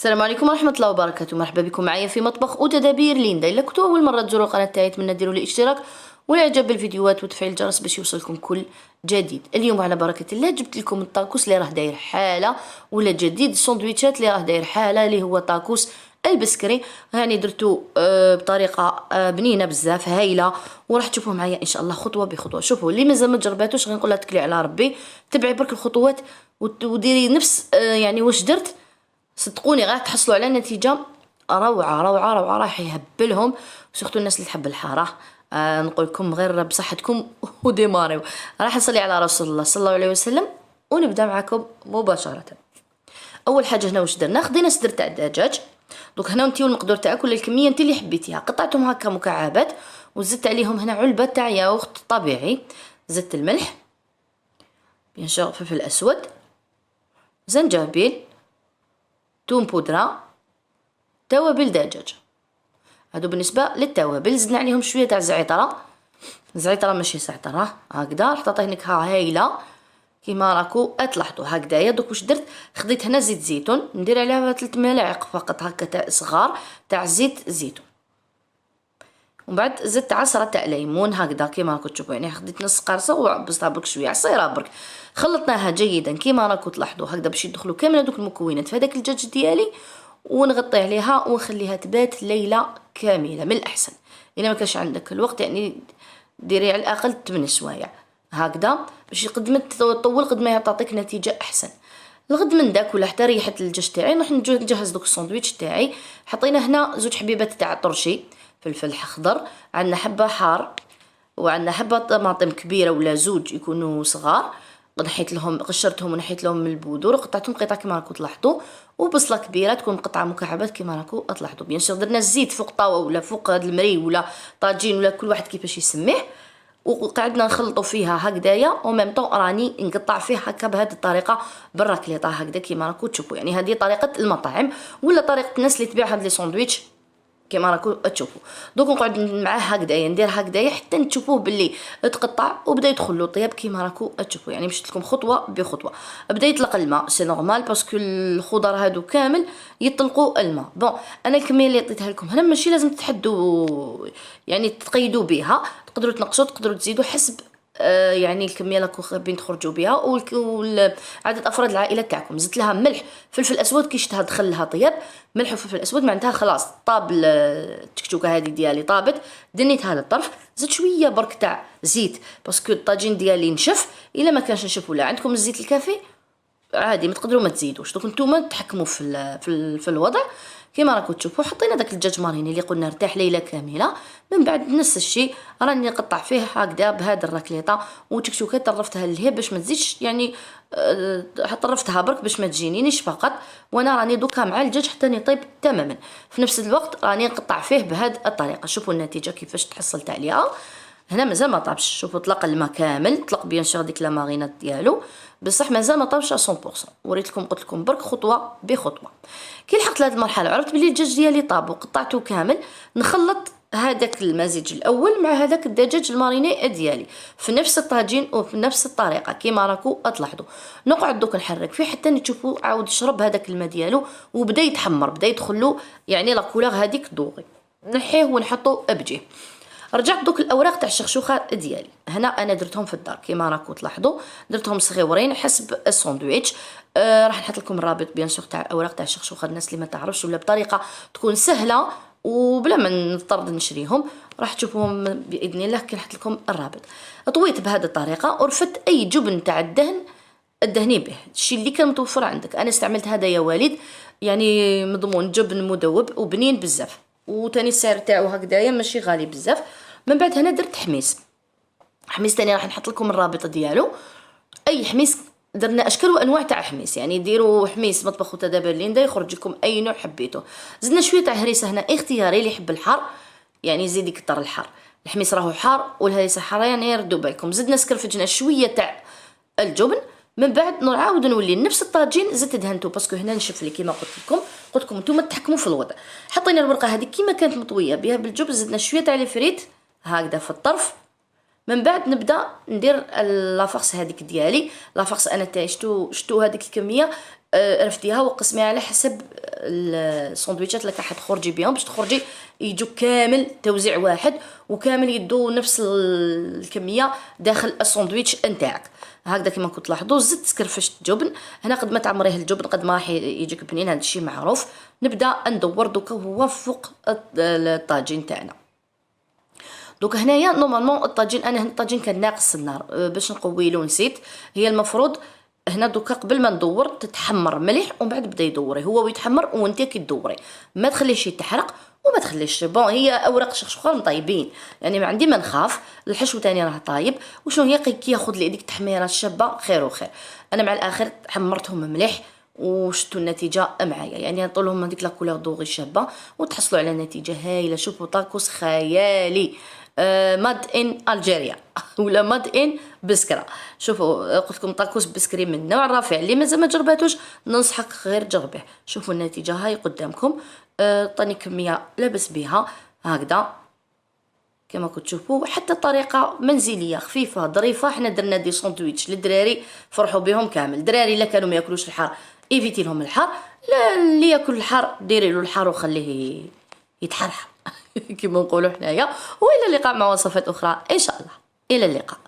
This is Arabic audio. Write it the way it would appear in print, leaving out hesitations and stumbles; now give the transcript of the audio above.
السلام عليكم ورحمة الله وبركاته. مرحبا بكم معايا في مطبخ وتدابير ليندا. إلا كنتوا أول مرة تزوروا القناة تاعي أتمنى ديروا لي اشتراك والإعجاب بالفيديوهات وتفعيل الجرس باش يوصلكم كل جديد. اليوم على بركة الله جبت لكم الطاكوس اللي راه داير حالة، ولا جديد السندويتشات اللي راه داير حالة، اللي هو طاكوس البسكري. يعني درتو بطريقة بنينة بزاف هايلة، وراح تشوفوا معايا إن شاء الله خطوة بخطوة. شوفوا اللي مازال ما جرباتوش غنقول لها تكلي على ربي، تبعي برك الخطوات وديري نفس يعني واش درت. صدقوني غاح تحصلوا على نتيجة روعة روعة روعة، راح يهبلهم سورتو الناس اللي تحب الحارة. نقول لكم غير بصحتكم وديماريو. راح نصلي على رسول الله صلى الله عليه وسلم ونبدا معكم مباشرة. اول حاجة هنا واش درنا، خدينا صدر تاع الدجاج. دوك هنا نتيو المقدور تاعك ولا الكمية انت اللي حبيتيها، قطعتهم هكا مكعبات وزدت عليهم هنا علبة تاع ياغورت طبيعي. زدت الملح بيان سور، فلفل اسود، زنجبيل، توم بودرة، توابل دجاج. هادو بالنسبة للتوابل. زدنا عليهم شوية تاع زعترة ماشي زعترة هكذا، راح تعطيه نكهة هايلة كيما راكو تلاحظوا هكذايا. دوك واش درت، خديت هنا زيت زيتون ندير عليها 3 ملاعق فقط هكا تاع صغار تاع زيت زيتون، ومن بعد زدت عصرة تاع ليمون هكذا كيما راكو تشوفوا. يعني خديت نص قرصة وعبزتها برك شوية عصيرة برك. خلطناها جيدا كيما راكو تلاحظوا هكذا باش يدخلوا كامل هذوك المكونات في هذاك الدجاج ديالي، ونغطي عليها ونخليها تبات ليلة كاملة. من الأحسن إلا ما كانش عندك الوقت يعني ديري على الأقل 8 سوايع هكذا باش قد ما تطول قد ما تعطيك نتيجة أحسن. الغد من داك ولا حتى ريحة الدجاج تاعي نروح نجهز دوك الساندويتش تاعي. حطينا هنا 2 حبيبات تاع طرشي فلفل اخضر، عندنا حبة حار، وعندنا حبة طماطم كبيرة ولا 2 يكونوا صغار، نحيت لهم قشرتهم ونحيت لهم من البذور وقطعتهم قطع كما راكم تلاحظوا، وبصله كبيره تكون مقطعه مكعبات كما راكم تلاحظوا. بيان سور درنا الزيت فوق طاوه ولا فوق هذا المري ولا طاجين ولا كل واحد كيفاش يسميه، وقعدنا نخلطوا فيها هكذايا وميم طون راني نقطع فيه هكا بهذه الطريقه بالراكليطه هكذا كيما راكم تشوفوا. يعني هذه طريقه المطاعم ولا طريقه الناس اللي تبيع هاد لي ساندويتش كيما راكم تشوفوا. دوك نقعد معاه هكذايا ندير هكذايا حتى تشوفوه باللي تقطع وبدا يدخل له طياب كيما راكم تشوفوا. يعني مشيت لكم خطوه بخطوه. بدا يطلق الماء سي نورمال باسكو الخضر هادو كامل يطلقوا الماء. بون انا الكميه اللي عطيتها لكم هنا ماشي لازم تحدوا يعني تقيدوا بها، تقدروا تنقصوا تقدروا تزيدوا حسب يعني الكميه اللي راكم حابين تخرجوا بها وعدد افراد العائله تاعكم. زدت لها ملح فلفل اسود كي شفتها دخل لها طياب، ملح وفلفل اسود معناتها خلاص طاب التكتوكه هذه ديالي طابت، دنيتها للطرف. زدت شويه برك تاع زيت باسكو الطاجين ديالي نشف، الا ما كانش نشف ولا عندكم الزيت الكافي عادي ما تقدروا ما تزيدوش. دوك نتوما تحكموا في الوضع كيما راكم تشوفوا. حطينا داك الدجاج ماريني اللي قلنا ارتاح ليله كامله. من بعد نفس الشيء راني نقطع فيه هكذا بهذا الراكليطه وتكتوكه طرفتها للهيب باش ما تزيدش يعني طرفتها برك باش ما تجينيش فقط، وانا راني دوكا مع الدجاج حتى يطيب تماما. في نفس الوقت راني نقطع فيه بهذه الطريقه. شوفوا النتيجه كيفاش تحصلت عليها. هنا مازال ما طابش، شوفوا طلق الماء كامل، طلق بيان سور ديك لا مارينات ديالو بصح مازال ما طابش 100%. وريت لكم قلت لكم برك خطوه بخطوه. كي لحقت لهاد المرحله عرفت بلي الدجاج ديالي طاب وقطعته كامل، نخلط هذاك المزيج الاول مع هذاك الدجاج الماريني ديالي في نفس الطاجين وفي نفس الطريقه كيما راكم تلاحظوا. نقعد دوك نحرك فيه حتى تشوفوا عاود شرب هذاك الماء ديالو وبدا يتحمر، بدا يدخل له يعني لا كولور هذيك دوغي. نحيه ونحطه بجيه. رجعت دوك الاوراق تاع الشخشوخه ديالي. هنا انا درتهم في الدار كيما راكم تلاحظوا، درتهم صغيورين حسب الساندويتش. راح نحط لكم الرابط بيان سور تاع الاوراق تاع الشخشوخه الناس اللي ما تعرفش ولا بطريقه تكون سهله وبلا ما نضطر نشريهم راح تشوفوهم باذن الله كي نحط لكم الرابط. طويت بهذه الطريقه ورفدت اي جبن تاع الدهن الدهني به، الشيء اللي كان متوفر عندك. انا استعملت هذا يا والد يعني مضمون جبن مذوب وبنين بزاف، وتاني السعر تاعو هكذايا ماشي غالي بزاف. من بعد هنا درت حميس تاني راح نحط لكم الرابط ديالو. اي حميس درنا اشكال وانواع تاع حميس، يعني ديروا حميس مطبخ وتدابير ليندا يخرج لكم اي نوع حبيتو. زدنا شويه تاع هريسه هنا اختياري اللي يحب الحار يعني يزيد يكثر الحار، الحميس راهو حار والهريسه حاره يعني ردوا بالكم. زدنا سكرفجنا شويه تاع الجبن. من بعد نعاود نولي نفس الطاجين زدت دهنتو باسكو هنا نشف لي كيما قلت لكم نتوما تحكموا في الوضع. حطينا الورقه هذه كيما كانت مطويه بها بالجبن، زدنا شويه تاع الفريت هكذا في الطرف. من بعد نبدا ندير لافارس هذيك ديالي. لافارس انا تاعي شتو هذيك الكميه رفديها وقسميها على حسب الساندويتشات اللي راح تخرجي بهم باش تخرجي يجوا كامل توزيع واحد وكامل يدو نفس الكميه داخل الساندويتش نتاعك. هكذا كما كنت لاحظوا زدت كرفشت جبن. هنا قد ما تعمريه الجبن قد ما راح يجيك بنين، هذا الشيء معروف. نبدا ندور دوكا هو فوق الطاجين تاعنا. دوك هنايا نورمالمون الطاجين انا الطاجين كان ناقص النار باش نقويلو نسيت. هي المفروض هنا دوكا قبل ما ندور تتحمر مليح ومن بعد بدا يدوري هو ويتحمر وانت كي تدوري ما تخليش يتحرق وما تخليش بون. هي اوراق شخشوخه طايبين يعني ما عندي ما نخاف. الحشو تاني راه طايب وشنو هي كي ياخذ لي ديك التحميره الشابه خير وخير. انا مع الاخر حمرتهم مليح وشتو النتيجه معايا يعني طولهم هذيك لا كولور دوغي شابه وتحصلوا على نتيجه هايله. شوفوا طاكوس خيالي ماد ان الجيريا ولا ماد ان بسكره. شوفوا قلت لكم طاكوس بسكري من النوع الرافع اللي مازال ما جرباتوش ننصحك غير جربه. شوفوا النتيجه هاي قدامكم. طاني كميه لابس بها هكذا كما كنت تشوفوا. حتى طريقه منزليه خفيفه ظريفه. حنا درنا دي ساندويتش للدراري فرحوا بهم كامل. الدراري الا كانوا ما ياكلوش الحار ايفيتي لهم الحار، لا اللي ياكل الحار ديري له الحار وخليه يتحرحر كما نقولوا حنايا. والى اللقاء مع وصفات اخرى ان شاء الله. الى اللقاء.